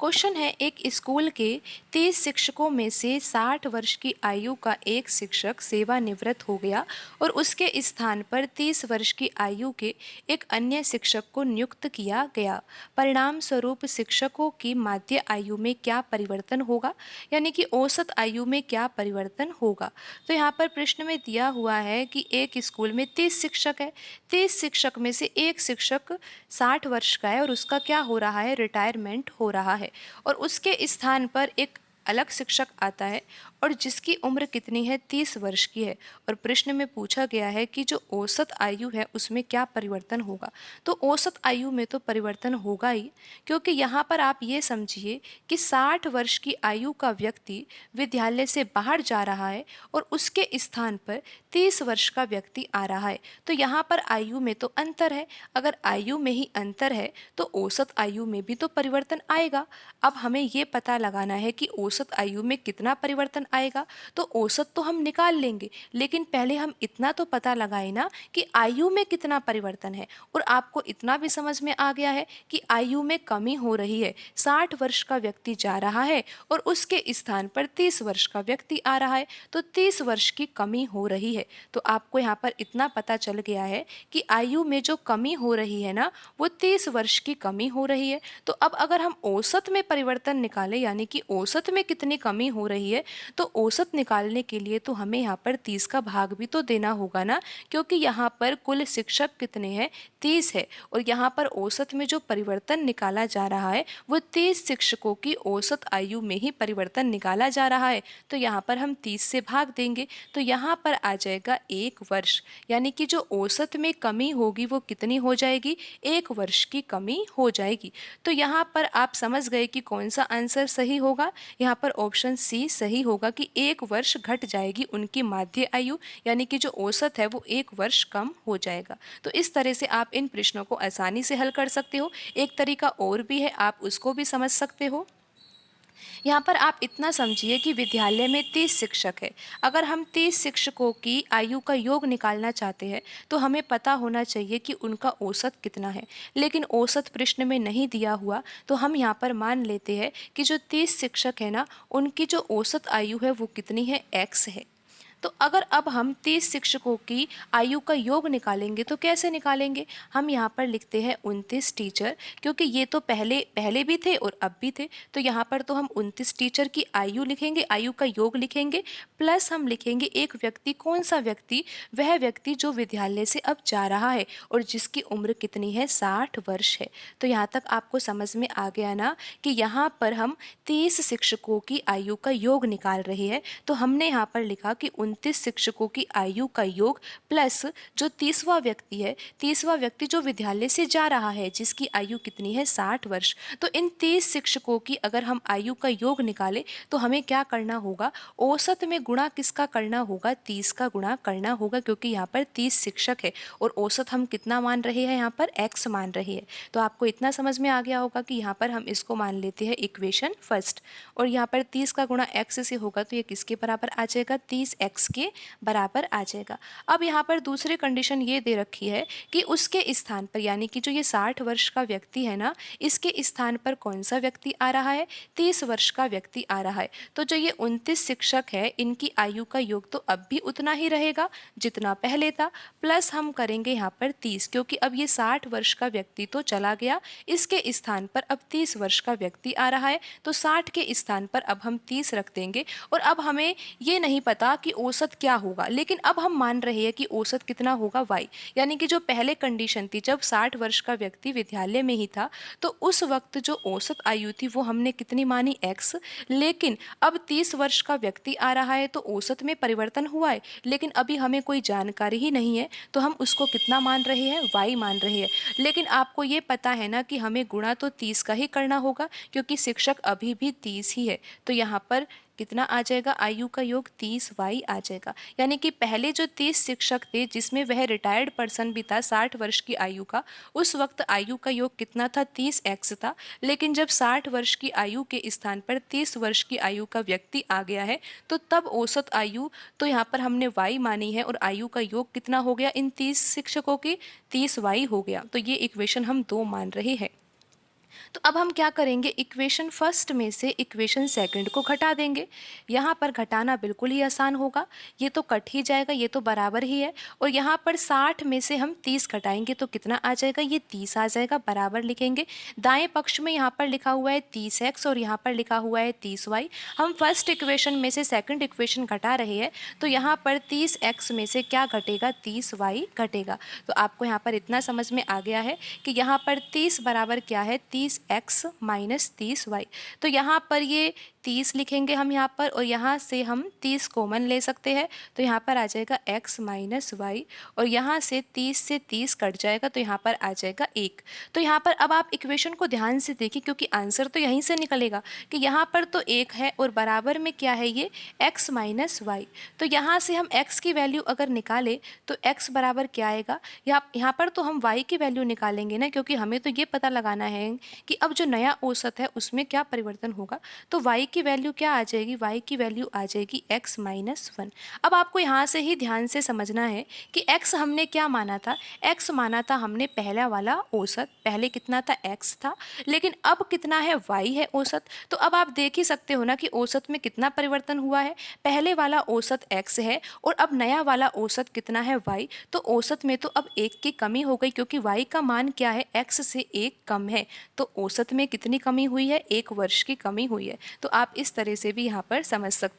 Question है, एक school के 30 शिक्षकों में से 60 वर्ष की आयु का एक शिक्षक सेवानिवृत्त हो गया और उसके स्थान पर 30 वर्ष की आयु के एक अन्य शिक्षक को नियुक्त किया गया। परिणाम स्वरूप शिक्षकों की माध्य आयु में क्या परिवर्तन होगा, यानी कि औसत आयु में क्या परिवर्तन होगा। तो यहाँ पर प्रश्न में दिया हुआ है कि एक स्कूल में 30 शिक्षक है, 30 शिक्षक में से एक शिक्षक 60 वर्ष का है और उसका क्या हो रहा है, रिटायरमेंट हो रहा है और उसके स्थान पर एक अलग शिक्षक आता है और जिसकी उम्र कितनी है, 30 वर्ष की है। और प्रश्न में पूछा गया है कि जो औसत आयु है उसमें क्या परिवर्तन होगा। तो औसत आयु में तो परिवर्तन होगा ही, क्योंकि यहाँ पर आप ये समझिए कि 60 वर्ष की आयु का व्यक्ति विद्यालय से बाहर जा रहा है और उसके स्थान पर 30 वर्ष का व्यक्ति आ रहा है। तो यहाँ पर आयु में तो अंतर है। अगर आयु में ही अंतर है तो औसत आयु में भी तो परिवर्तन आएगा। अब हमें ये पता लगाना है कि औसत आयु में कितना परिवर्तन आएगा। तो औसत तो हम निकाल लेंगे, लेकिन पहले हम इतना तो पता लगाए ना कि आयु में कितना परिवर्तन है। और आपको इतना भी समझ में आ गया है कि आयु में कमी हो रही है। 60 वर्ष का व्यक्ति जा रहा है और उसके स्थान पर 30 वर्ष का व्यक्ति आ रहा है, तो 30 वर्ष की कमी हो रही है। तो आपको यहाँ पर इतना पता चल गया है कि आयु में जो कमी हो रही है ना, वो 30 वर्ष की कमी हो रही है। तो अब अगर हम औसत में परिवर्तन निकालें, यानी कि औसत में कितनी कमी हो रही है, तो औसत निकालने के लिए तो हमें यहाँ पर 30 का भाग भी तो देना होगा ना, क्योंकि यहाँ पर कुल शिक्षक कितने हैं, 30 है। और यहाँ पर औसत में जो परिवर्तन निकाला जा रहा है वो 30 शिक्षकों की औसत आयु में ही परिवर्तन निकाला जा रहा है। तो यहाँ पर हम 30 से भाग देंगे तो यहाँ पर आ जाएगा 1 वर्ष, यानी कि जो औसत में कमी होगी वो कितनी हो जाएगी, 1 वर्ष की कमी हो जाएगी। तो यहाँ पर आप समझ गए कि कौन सा आंसर सही होगा। यहाँ पर ऑप्शन सी सही होगा कि 1 वर्ष घट जाएगी उनकी माध्य आयु, यानी कि जो औसत है वो 1 वर्ष कम हो जाएगा। तो इस तरह से आप इन प्रश्नों को आसानी से हल कर सकते हो। एक तरीका और भी है, आप उसको भी समझ सकते हो। यहाँ पर आप इतना समझिए कि विद्यालय में 30 शिक्षक है। अगर हम 30 शिक्षकों की आयु का योग निकालना चाहते हैं तो हमें पता होना चाहिए कि उनका औसत कितना है, लेकिन औसत प्रश्न में नहीं दिया हुआ। तो हम यहाँ पर मान लेते हैं कि जो 30 शिक्षक है ना, उनकी जो औसत आयु है वो कितनी है, x है। तो अगर अब हम 30 शिक्षकों की आयु का योग निकालेंगे तो कैसे निकालेंगे, हम यहाँ पर लिखते हैं 29 टीचर, क्योंकि ये तो पहले पहले भी थे और अब भी थे। तो यहाँ पर तो हम 29 टीचर की आयु लिखेंगे, आयु का योग लिखेंगे, प्लस हम लिखेंगे एक व्यक्ति। कौन सा व्यक्ति, वह व्यक्ति जो विद्यालय से अब जा रहा है और जिसकी उम्र कितनी है, 60 वर्ष है। तो यहाँ तक आपको समझ में आ गया ना कि यहाँ पर हम 30 शिक्षकों की आयु का योग निकाल रहे हैं। तो हमने यहाँ पर लिखा कि 29 शिक्षकों की आयु का योग प्लस जो 30वां व्यक्ति है, 30वां व्यक्ति जो विद्यालय से जा रहा है जिसकी आयु कितनी है, 60 वर्ष। तो इन 30 शिक्षकों की अगर हम आयु का योग निकालें तो हमें क्या करना होगा, औसत में गुणा किसका करना होगा, 30 का गुणा करना होगा, क्योंकि यहाँ पर 30 शिक्षक है और औसत हम कितना मान रहे हैं, यहाँ पर x मान रहे हैं। तो आपको इतना समझ में आ गया होगा कि यहाँ पर हम इसको मान लेते हैं इक्वेशन फर्स्ट। और यहाँ पर 30 का गुणा x से होगा तो ये किसके बराबर आ जाएगा, 30x के बराबर आ जाएगा। अब यहाँ पर दूसरी कंडीशन ये दे रखी है कि उसके स्थान पर, यानी कि जो ये 60 वर्ष का व्यक्ति है ना, इसके स्थान पर कौन सा व्यक्ति आ रहा है, 30 वर्ष का व्यक्ति आ रहा है। तो जो ये 29 शिक्षक है इनकी आयु का योग तो अब भी उतना ही रहेगा जितना पहले था, प्लस हम करेंगे यहाँ पर 30, क्योंकि अब ये 60 वर्ष का व्यक्ति तो चला गया, इसके स्थान पर अब 30 वर्ष का व्यक्ति आ रहा है। तो 60 के स्थान पर अब हम 30 रख देंगे। और अब हमें ये नहीं पता कि औसत क्या होगा, लेकिन अब हम मान रहे हैं कि औसत कितना होगा, y, यानी कि जो पहले कंडीशन थी जब 60 वर्ष का व्यक्ति विद्यालय में ही था तो उस वक्त जो औसत आयु थी वो हमने कितनी मानी, x। लेकिन अब 30 वर्ष का व्यक्ति आ रहा है तो औसत में परिवर्तन हुआ है, लेकिन अभी हमें कोई जानकारी ही नहीं है तो हम उसको कितना मान रहे हैं, y मान रहे हैं। लेकिन आपको ये पता है ना कि हमें गुणा तो 30 का ही करना होगा, क्योंकि शिक्षक अभी भी 30 ही है। तो यहाँ पर कितना आ जाएगा, आयु का योग 30y आ जाएगा। यानी कि पहले जो 30 शिक्षक थे जिसमें वह रिटायर्ड पर्सन भी था 60 वर्ष की आयु का, उस वक्त आयु का योग कितना था, 30x था। लेकिन जब 60 वर्ष की आयु के स्थान पर 30 वर्ष की आयु का व्यक्ति आ गया है तो तब औसत आयु तो यहाँ पर हमने y मानी है और आयु का योग कितना हो गया इन 30 शिक्षकों की, 30y हो गया। तो ये इक्वेशन हम 2 मान रहे हैं। तो अब हम क्या करेंगे, इक्वेशन फर्स्ट में से इक्वेशन सेकंड को घटा देंगे। यहाँ पर घटाना बिल्कुल ही आसान होगा, ये तो कट ही जाएगा, ये तो बराबर ही है। और यहाँ पर 60 में से हम 30 घटाएंगे तो कितना आ जाएगा, ये 30 आ जाएगा, बराबर लिखेंगे। दाएं पक्ष में यहाँ पर लिखा हुआ है 30x और यहाँ पर लिखा हुआ है 30y। हम फर्स्ट इक्वेशन में से सेकंड इक्वेशन घटा रहे हैं, तो यहाँ पर 30x में से क्या घटेगा, 30y घटेगा। तो आपको यहाँ पर इतना समझ में आ गया है कि यहाँ पर 30 बराबर क्या है, 30x माइनस 30y। तो यहाँ पर ये 30 लिखेंगे हम यहाँ पर, और यहाँ से हम 30 कॉमन ले सकते हैं, तो यहाँ पर आ जाएगा x माइनस वाई, और यहाँ से 30 से 30 कट जाएगा तो यहाँ पर आ जाएगा 1। तो यहाँ पर अब आप इक्वेशन को ध्यान से देखिए, क्योंकि आंसर तो यहीं से निकलेगा कि यहाँ पर तो 1 है और बराबर में क्या है, ये x माइनस वाई। तो यहाँ से हम x की वैल्यू अगर निकालें तो x बराबर क्या आएगा, यहाँ पर तो हम y की वैल्यू निकालेंगे ना, क्योंकि हमें तो ये पता लगाना है कि अब जो नया औसत है उसमें क्या परिवर्तन होगा। तो y की वैल्यू क्या आ जाएगी, y की वैल्यू आ जाएगी x माइनस 1। अब आपको यहाँ से ही ध्यान से समझना है कि x हमने क्या माना था, x माना था हमने पहला वाला औसत, पहले कितना था, x था, लेकिन अब कितना है, y है औसत। तो अब आप देख ही सकते हो ना कि औसत में कितना परिवर्तन हुआ है, पहले वाला औसत x है और अब नया वाला औसत कितना है, y। तो औसत में तो अब 1 की कमी हो गई, क्योंकि y का मान क्या है, x से 1 कम है। तो औसत में कितनी कमी हुई है, 1 वर्ष की कमी हुई है। तो आप इस तरह से भी यहाँ पर समझ सकते हो।